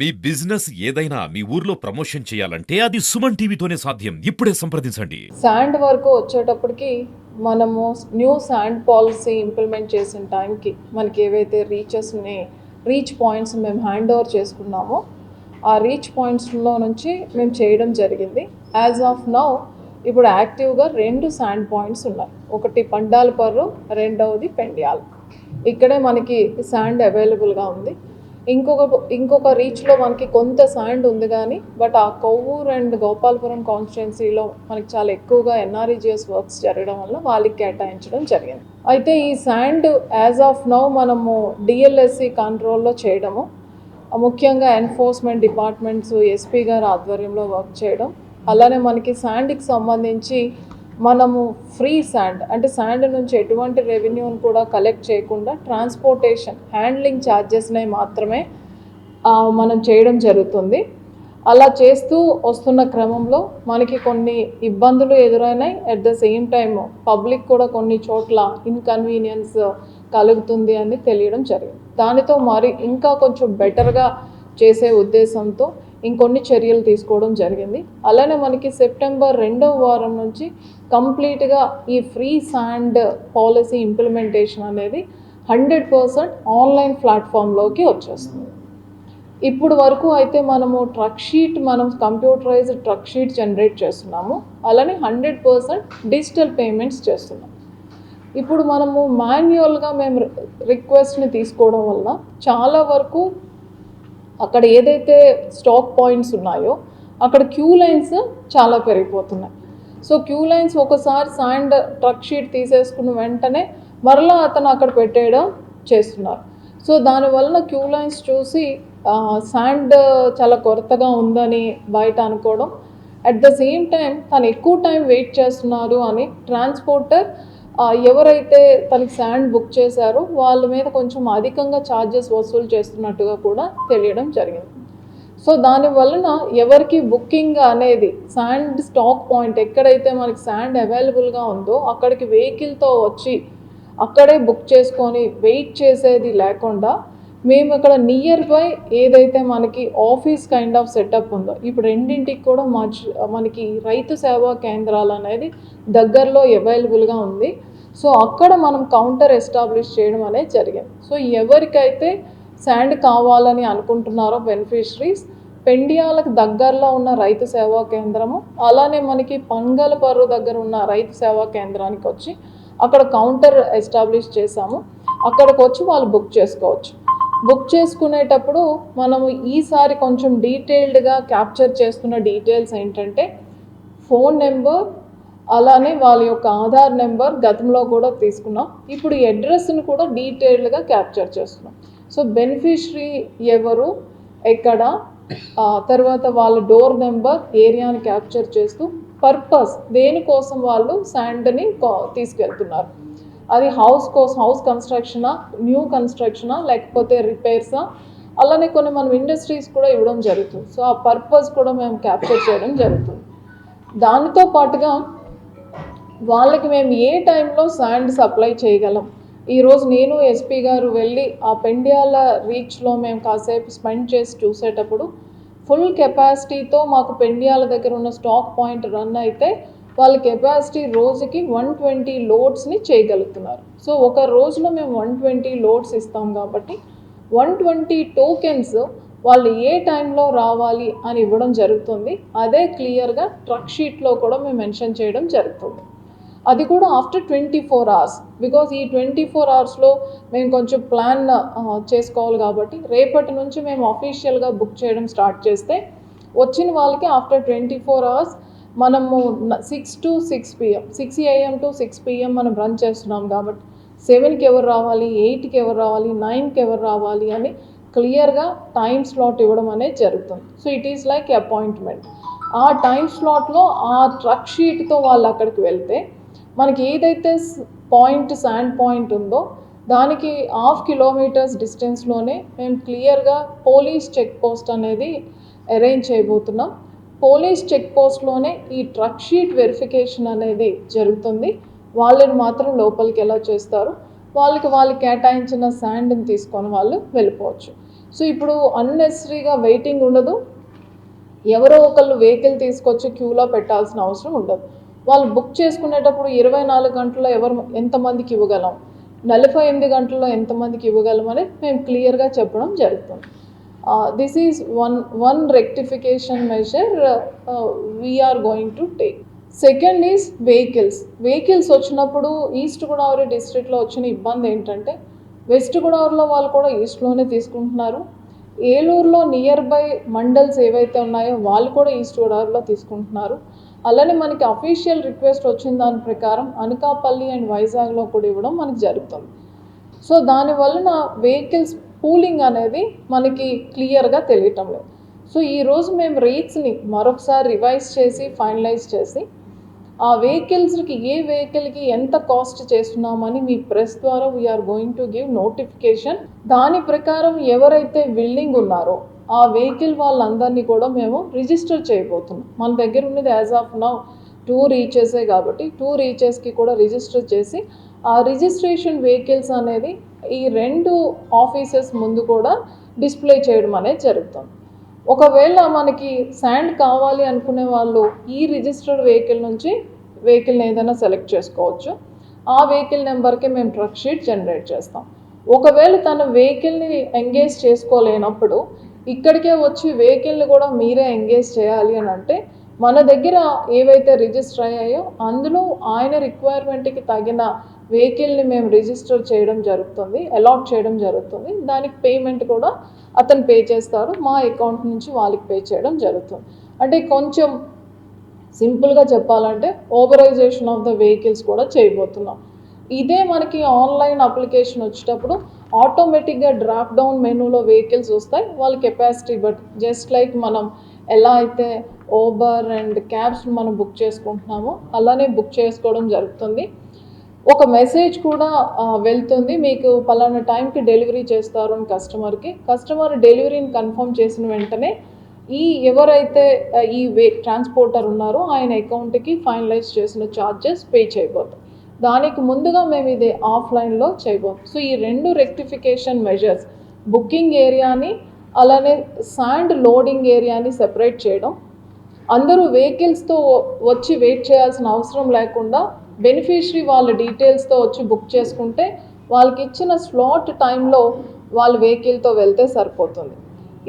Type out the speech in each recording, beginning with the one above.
మీ business ఏదైనా మీ ఊర్లో promotion చేయాలంటే అది సుమన్ టీవీతోనే సాధ్యం. ఇప్పుడే సంప్రదించండి. శాండ్ వరకు వచ్చేటప్పటికి మనము న్యూ శాండ్ పాలసీ ఇంప్లిమెంట్ చేసిన టైంకి మనకి ఏవైతే రీచ్ పాయింట్స్ మేము హ్యాండ్ ఓవర్ చేసుకున్నామో ఆ రీచ్ పాయింట్స్లో నుంచి మేము చేయడం జరిగింది. యాజ్ ఆఫ్ నౌ ఇప్పుడు యాక్టివ్గా 2 శాండ్ పాయింట్స్ ఉన్నాయి. ఒకటి పండాలపర్రు, రెండవది పెండ్యాల్. ఇక్కడే మనకి శాండ్ అవైలబుల్గా ఉంది. ఇంకొక రీచ్లో మనకి కొంత శాండ్ ఉంది కానీ బట్ ఆ కొవ్వూరు అండ్ గోపాలపురం కాన్స్టిట్యున్సీలో మనకి చాలా ఎక్కువగా ఎన్ఆర్ఈజిఎస్ వర్క్స్ జరగడం వల్ల వాళ్ళకి కేటాయించడం జరిగింది. అయితే ఈ శాండ్ యాజ్ ఆఫ్ నౌ మనము డిఎల్ఎస్సి కంట్రోల్లో చేయడము, ముఖ్యంగా ఎన్ఫోర్స్మెంట్ డిపార్ట్మెంట్స్ ఎస్పీ గారి ఆధ్వర్యంలో వర్క్ చేయడం, అలానే మనకి శాండ్కి సంబంధించి మనము ఫ్రీ శాండ్ అంటే శాండ్ నుంచి ఎటువంటి రెవెన్యూని కూడా కలెక్ట్ చేయకుండా ట్రాన్స్పోర్టేషన్ హ్యాండ్లింగ్ ఛార్జెస్నే మాత్రమే మనం చేయడం జరుగుతుంది. అలా చేస్తూ వస్తున్న క్రమంలో మనకి కొన్ని ఇబ్బందులు ఎదురైనాయి. At the same time public కూడా కొన్ని చోట్ల ఇన్కన్వీనియన్స్ కలుగుతుంది అని తెలియడం జరిగింది. దానితో మరి ఇంకా కొంచెం బెటర్గా చేసే ఉద్దేశంతో ఇంకొన్ని చర్యలు తీసుకోవడం జరిగింది. అలానే మనకి సెప్టెంబర్ 2వ వారం నుంచి కంప్లీట్గా ఈ ఫ్రీ శాండ్ పాలసీ ఇంప్లిమెంటేషన్ అనేది 100% ఆన్లైన్ ప్లాట్ఫామ్లోకి వచ్చేస్తుంది. ఇప్పుడు వరకు అయితే మనం కంప్యూటరైజ్డ్ ట్రక్ షీట్ జనరేట్ చేస్తున్నాము. అలానే 100% డిజిటల్ పేమెంట్స్ చేస్తున్నాం. ఇప్పుడు మనము మాన్యువల్గా మేము రిక్వెస్ట్ని తీసుకోవడం వల్ల చాలా వరకు అక్కడ ఏదైతే స్టాక్ పాయింట్స్ ఉన్నాయో అక్కడ క్యూ లైన్స్ చాలా పెరిగిపోతున్నాయి. సో క్యూ లైన్స్ ఒకసారి శాండ్ ట్రక్ షీట్ తీసేసుకున్న వెంటనే మరలా అతను అక్కడ పెట్టేయడం చేస్తున్నారు. సో దానివలన క్యూ లైన్స్ చూసి శాండ్ చాలా కొరతగా ఉందని బయట అనుకోవడం, అట్ ద సేమ్ టైం తను ఎక్కువ టైం వెయిట్ చేస్తున్నారు అని ట్రాన్స్పోర్టర్ ఎవరైతే తనకి శాండ్ బుక్ చేశారో వాళ్ళ మీద కొంచెం అధికంగా ఛార్జెస్ వసూలు చేస్తున్నట్టుగా కూడా తెలియడం జరిగింది. సో దానివలన ఎవరికి బుకింగ్ అనేది శాండ్ స్టాక్ పాయింట్ ఎక్కడైతే మనకి శాండ్ అవైలబుల్గా ఉందో అక్కడికి వెహికల్తో వచ్చి అక్కడే బుక్ చేసుకొని వెయిట్ చేసేది లేకుండా మేము ఇక్కడ నియర్ బై ఏదైతే మనకి ఆఫీస్ కైండ్ ఆఫ్ సెటప్ ఉందో ఇప్పుడు రెండింటికి కూడా మనకి రైతు సేవా కేంద్రాలు అనేది దగ్గరలో అవైలబుల్గా ఉంది. సో అక్కడ మనం కౌంటర్ ఎస్టాబ్లిష్ చేయడం అనేది జరిగింది. సో ఎవరికైతే శాండ్ కావాలని అనుకుంటున్నారో బెనిఫిషరీస్ పెండియాలకు దగ్గరలో ఉన్న రైతు సేవా కేంద్రము, అలానే మనకి పంగలపర్రు దగ్గర ఉన్న రైతు సేవా కేంద్రానికి వచ్చి అక్కడ కౌంటర్ ఎస్టాబ్లిష్ చేశాము. అక్కడికి వచ్చి వాళ్ళు బుక్ చేసుకోవచ్చు. బుక్ చేసుకునేటప్పుడు మనము ఈసారి కొంచెం డీటెయిల్డ్గా క్యాప్చర్ చేస్తున్న డీటెయిల్స్ ఏంటంటే ఫోన్ నెంబర్, అలానే వాళ్ళ యొక్క ఆధార్ నెంబర్ గతంలో కూడా తీసుకున్నాం. ఇప్పుడు అడ్రస్ని కూడా డీటెయిల్డ్గా క్యాప్చర్ చేస్తున్నాం. సో బెనిఫిషరీ ఎవరు, ఎక్కడ, తర్వాత వాళ్ళ డోర్ నెంబర్, ఏరియాని క్యాప్చర్ చేస్తూ పర్పస్ దేనికోసం వాళ్ళు శాండ్ని తీసుకెళ్తున్నారు, అది హౌస్ కన్స్ట్రక్షనా, న్యూ కన్స్ట్రక్షనా, లేకపోతే రిపేర్సా, అలానే కొన్ని మనం ఇండస్ట్రీస్ కూడా ఇవ్వడం జరుగుతుంది. సో ఆ పర్పస్ కూడా మేము క్యాప్చర్ చేయడం జరుగుతుంది. దానితో పాటుగా వాళ్ళకి మేము ఏ టైంలో శాండ్ సప్లై చేయగలం, ఈరోజు నేను ఎస్పీ గారు వెళ్ళి ఆ పెండ్యాల రీచ్లో మేము కాసేపు స్పెండ్ చేసి చూసేటప్పుడు ఫుల్ కెపాసిటీతో మాకు పెండ్యాల దగ్గర ఉన్న స్టాక్ పాయింట్ రన్ అయితే వాళ్ళ కెపాసిటీ రోజుకి 120 లోడ్స్ని చేయగలుగుతున్నారు. సో ఒక రోజులో మేము 120 లోడ్స్ ఇస్తాం కాబట్టి 120 టోకెన్స్ వాళ్ళు ఏ టైంలో రావాలి అని ఇవ్వడం జరుగుతుంది. అదే క్లియర్గా ట్రక్ షీట్లో కూడా మేము మెన్షన్ చేయడం జరుగుతుంది. అది కూడా ఆఫ్టర్ 24 hours, బికాజ్ ఈ 24 hoursలో మేము కొంచెం ప్లాన్ చేసుకోవాలి కాబట్టి రేపటి నుంచి మేము అఫీషియల్గా బుక్ చేయడం స్టార్ట్ చేస్తే వచ్చిన వాళ్ళకి ఆఫ్టర్ 24 hours మనము 6 to 6 PM 6 AM to 6 PM మనం రన్ చేస్తున్నాం కాబట్టి 7కి ఎవరు రావాలి, 8కి ఎవరు రావాలి, 9కి ఎవరు రావాలి అని క్లియర్గా టైం స్లాట్ ఇవ్వడం అనేది జరుగుతుంది. So it is like appointment. ఆ టైం స్లాట్లో ఆ ట్రక్ షీట్తో వాళ్ళు అక్కడికి వెళ్తే మనకి ఏదైతే శాండ్ పాయింట్ ఉందో దానికి 1/2 kilometers డిస్టెన్స్లోనే మేము క్లియర్గా పోలీస్ చెక్ పోస్ట్ అనేది అరేంజ్ చేయబోతున్నాం. పోలీస్ చెక్ పోస్ట్లోనే ఈ ట్రక్ షీట్ వెరిఫికేషన్ అనేది జరుగుతుంది. వాళ్ళని మాత్రం లోపలికి ఎలా చేస్తారు, వాళ్ళకి కేటాయించిన శాండ్ని తీసుకొని వాళ్ళు వెళ్ళిపోవచ్చు. సో ఇప్పుడు అన్నెసరీగా వెయిటింగ్ ఉండదు, ఎవరో ఒకళ్ళు వెహికల్ తీసుకొచ్చి క్యూలో పెట్టాల్సిన అవసరం ఉండదు. వాళ్ళు బుక్ చేసుకునేటప్పుడు 24 గంటల్లో ఎంతమందికి ఇవ్వగలం, 48 గంటల్లో ఎంతమందికి ఇవ్వగలం అనేది మేము క్లియర్గా చెప్పడం జరుగుతుంది. This is one rectification measure we are going to take. Second is vehicles వచ్చినప్పుడు ఈస్ట్ గోదావరి డిస్ట్రిక్ట్లో వచ్చిన ఇబ్బంది ఏంటంటే, వెస్ట్ గోదావరిలో వాళ్ళు కూడా ఈస్ట్లోనే తీసుకుంటున్నారు, ఏలూరులో నియర్ బై మండల్స్ ఏవైతే ఉన్నాయో వాళ్ళు కూడా ఈస్ట్ గోదావరిలో తీసుకుంటున్నారు. అలానే మనకి అఫీషియల్ రిక్వెస్ట్ వచ్చిన దాని ప్రకారం అనకాపల్లి అండ్ వైజాగ్లో కూడా ఇవ్వడం మనకి జరుగుతుంది. సో దానివలన వెహికల్స్ పూలింగ్ అనేది మనకి క్లియర్గా తెలియటం లేదు. సో ఈరోజు మేము రేట్స్ని మరొకసారి రివైజ్ చేసి ఫైనలైజ్ చేసి ఆ వెహికల్స్కి ఏ వెహికల్కి ఎంత కాస్ట్ చేస్తున్నామని మీ ప్రెస్ ద్వారా we are going to give notification. దాని ప్రకారం ఎవరైతే విల్లింగ్ ఉన్నారో ఆ వెహికల్ వాళ్ళందరినీ కూడా మేము రిజిస్టర్ చేయబోతున్నాం. మన దగ్గర ఉన్నది యాజ్ ఆఫ్ నౌ 2 రీచెసే కాబట్టి 2 రీచెస్కి కూడా రిజిస్టర్ చేసి ఆ రిజిస్ట్రేషన్ వెహికల్స్ అనేది ఈ 2 ఆఫీసెస్ ముందు కూడా డిస్ప్లే చేయడం అనేది జరుగుతుంది. ఒకవేళ మనకి శాండ్ కావాలి అనుకునే వాళ్ళు ఈ రిజిస్టర్డ్ వెహికల్ నుంచి వెహికల్ని ఏదైనా సెలెక్ట్ చేసుకోవచ్చు. ఆ వెహికల్ నెంబర్కి మేము ట్రక్ షీట్ జనరేట్ చేస్తాం. ఒకవేళ తన వెహికల్ని ఎంగేజ్ చేసుకోలేనప్పుడు ఇక్కడికే వచ్చి వెహికల్ని కూడా మీరే ఎంగేజ్ చేయాలి అని అంటే మన దగ్గర ఏవైతే రిజిస్టర్ అయ్యాయో అందులో ఆయన రిక్వైర్మెంట్కి తగిన వెహికల్ని మేము రిజిస్టర్ చేయడం జరుగుతుంది, అలాట్ చేయడం జరుగుతుంది. దానికి పేమెంట్ కూడా అతను పే చేస్తాడు, మా అకౌంట్ నుంచి వాళ్ళకి పే చేయడం జరుగుతుంది. అంటే కొంచెం సింపుల్గా చెప్పాలంటే ఓవరైజేషన్ ఆఫ్ ద వెహికల్స్ కూడా చేయబోతున్నాం. ఇదే మనకి ఆన్లైన్ అప్లికేషన్ వచ్చేటప్పుడు ఆటోమేటిక్గా డ్రాప్ డౌన్ మెనూలో వెహికల్స్ వస్తాయి వాళ్ళ కెపాసిటీ బట్. జస్ట్ లైక్ మనం ఎలా అయితే ఓబర్ అండ్ క్యాబ్స్ మనం బుక్ చేసుకుంటున్నామో అలానే బుక్ చేసుకోవడం జరుగుతుంది. ఒక మెసేజ్ కూడా వెళ్తుంది, మీకు పలానా టైంకి డెలివరీ చేస్తారు అని కస్టమర్ డెలివరీని కన్ఫర్మ్ చేసిన వెంటనే ఎవరైతే ఈ ట్రాన్స్పోర్టర్ ఉన్నారో ఆయన అకౌంట్కి ఫైనలైజ్ చేసిన ఛార్జెస్ పే చేయబోతాం. దానికి ముందుగా మేము ఇది ఆఫ్లైన్లో చేయబోతాం. సో ఈ 2 రెక్టిఫికేషన్ మెజర్స్, బుకింగ్ ఏరియాని అలానే శాండ్ లోడింగ్ ఏరియాని సెపరేట్ చేయడం, అందరూ వెహికల్స్తో వచ్చి వెయిట్ చేయాల్సిన అవసరం లేకుండా బెనిఫిషరీ వాళ్ళ డీటెయిల్స్తో వచ్చి బుక్ చేసుకుంటే వాళ్ళకి ఇచ్చిన స్లాట్ టైంలో వాళ్ళ వెహికల్తో వెళ్తే సరిపోతుంది.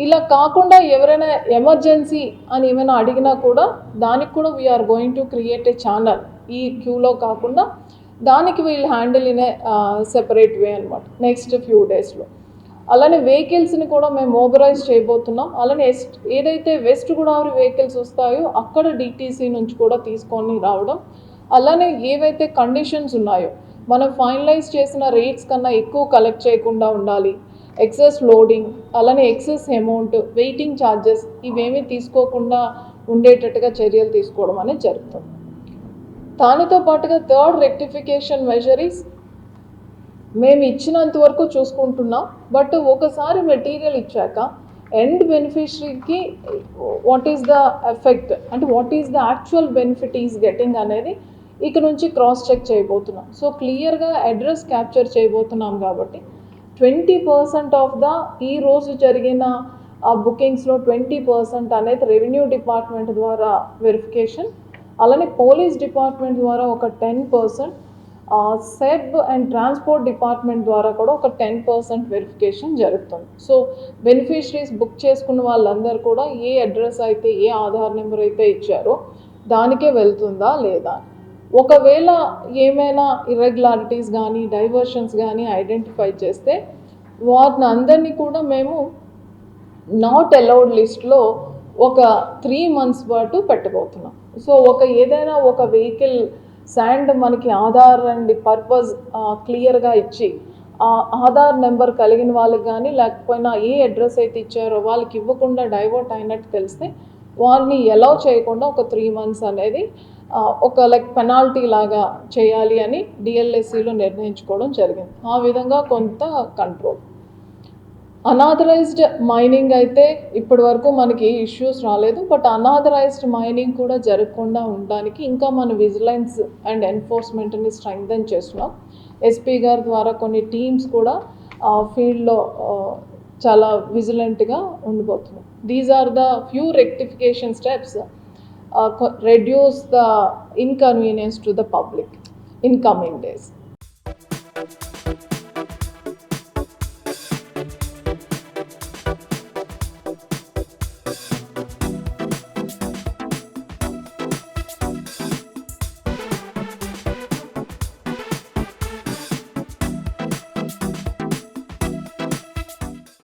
ఇలా కాకుండా ఎవరైనా ఎమర్జెన్సీ అని ఏమైనా అడిగినా కూడా దానికి కూడా we are going to create a channel. ఈ క్యూలో కాకుండా దానికి వీళ్ళు handle in a separate way అనమాట నెక్స్ట్ ఫ్యూ డేస్లో. అలానే వెహికల్స్ని కూడా మేము మొబిలైజ్ చేయబోతున్నాం. అలానే ఏదైతే వెస్ట్ గోదావరి వెహికల్స్ వస్తాయో అక్కడ డిటీసీ నుంచి కూడా తీసుకొని రావడం, అలానే ఏవైతే కండిషన్స్ ఉన్నాయో మనం ఫైనలైజ్ చేసిన రేట్స్ కన్నా ఎక్కువ కలెక్ట్ చేయకుండా ఉండాలి, ఎక్సెస్ లోడింగ్ అలానే ఎక్సెస్ అమౌంట్, వెయిటింగ్ ఛార్జెస్ ఇవేమీ తీసుకోకుండా ఉండేటట్టుగా చర్యలు తీసుకోవడం అనేది జరుగుతుంది. దానితో పాటుగా థర్డ్ రెక్టిఫికేషన్ మెజరీస్ మేము ఇచ్చినంత వరకు చూసుకుంటున్నాం. బట్ ఒకసారి మెటీరియల్ ఇచ్చాక ఎండ్ బెనిఫిషరీకి వాట్ ఈస్ ద ఎఫెక్ట్ అంటే what is the actual benefit is getting అనేది ఇక నుంచి క్రాస్ చెక్ చేయబోతున్నాం. సో క్లియర్గా అడ్రస్ క్యాప్చర్ చేయబోతున్నాం కాబట్టి 20% ఆఫ్ ద ఈ రోజు జరిగిన బుకింగ్స్లో 20% అనేది రెవెన్యూ డిపార్ట్మెంట్ ద్వారా వెరిఫికేషన్, అలానే పోలీస్ డిపార్ట్మెంట్ ద్వారా ఒక 10%, సెబ్ అండ్ ట్రాన్స్పోర్ట్ డిపార్ట్మెంట్ ద్వారా కూడా ఒక 10% వెరిఫికేషన్ జరుగుతుంది. సో బెనిఫిషరీస్ బుక్ చేసుకున్న వాళ్ళందరూ కూడా ఏ అడ్రస్ అయితే ఏ ఆధార్ నెంబర్ అయితే ఇచ్చారో దానికే వెళ్తుందా లేదా, ఒకవేళ ఏమైనా ఇర్రెగ్యులారిటీస్ కానీ డైవర్షన్స్ కానీ ఐడెంటిఫై చేస్తే వాటిని అందరినీ కూడా మేము నాట్ అలౌడ్ లిస్ట్లో ఒక 3 months పాటు పెట్టబోతున్నాం. సో ఏదైనా ఒక వెహికల్ శాండ్ మనకి ఆధార్ అండ్ పర్పస్ క్లియర్గా ఇచ్చి ఆ ఆధార్ నెంబర్ కలిగిన వాళ్ళకి కానీ లేకపోయినా ఏ అడ్రస్ అయితే ఇచ్చారో వాళ్ళకి ఇవ్వకుండా డైవర్ట్ అయినట్టు తెలిస్తే వారిని అలౌ చేయకుండా ఒక 3 months అనేది ఒక పెనాల్టీ లాగా చేయాలి అని డిఎల్ఎస్సిలో నిర్ణయించుకోవడం జరిగింది. ఆ విధంగా కొంత కంట్రోల్. అనాథరైజ్డ్ మైనింగ్ అయితే ఇప్పటి వరకు మనకి ఇష్యూస్ రాలేదు. బట్ అనాథరైజ్డ్ మైనింగ్ కూడా జరగకుండా ఉండడానికి ఇంకా మన విజిలెన్స్ అండ్ ఎన్ఫోర్స్మెంట్ని స్ట్రెంగ్థెన్ చేస్తున్నాం. ఎస్పీ గారి ద్వారా కొన్ని టీమ్స్ కూడా ఫీల్డ్లో చాలా విజిలెంట్గా ఉండిపోతుంది. These are the few rectification steps reduce the inconvenience to the public in coming days.